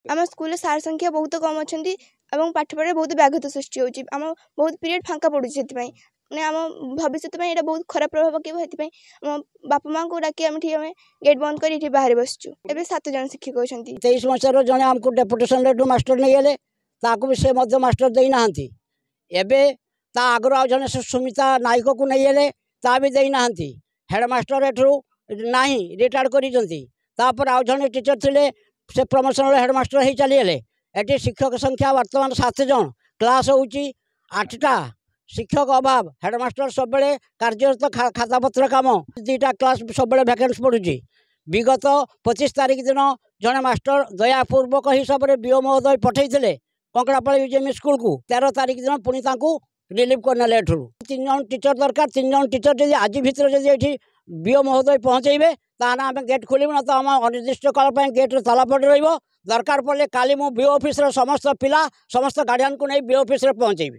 आम स्कूल सार संख्या बहुत कम अच्छा और पाठपढ़ा बहुत व्याघात सृष्टि होची आम बहुत पीरियड फांका पड़ुची से मैंने आम भविष्य में बहुत खराब प्रभाव पकड़ आम बापा माँ को डाकी आम गेट बंद कर बाहर बसचु ए 7 जन शिक्षक अच्छा 23 मसीह जड़े आमको डेपुटेशन रेट मास्टर नहीं गले भी से मास्टर देना एबे ता आगर आ जने सुमिता नायक को नहीं गले ता भी देना हेडमास्टर एठू ना रिटायर्ड कर आउ जड़े टीचर थे से प्रमोशनल हेडमास्टर हो चलीगले ये शिक्षक संख्या वर्तमान 7 जन क्लास हो 8टा शिक्षक अभाव हेडमास्टर सब कार्यरत खातापत्र कम 2टा क्लास सब भैकेंसी पड़ुची विगत 25 तारीख दिन जड़े मास्टर दयापूर्वक हिसाब से बीओ महोदय पठे कंकड़ापाड़ी यूजेएम स्कूल को 13 तारीख दिन पुणी रिलीव करने एठू 3 जन टीचर दरकार 3 जन टीचर जब आज भितर जब बीओ महोदय पहुँचे ताना आम गेट खोलू ना तो आम अनिर्दिष्ट काल गेट ताला पड़ रही दरकार पड़े काली मु बीओ ऑफिस समस्त पिला समस्त गार्डियन को नहीं बीओ ऑफिस पहुँचे।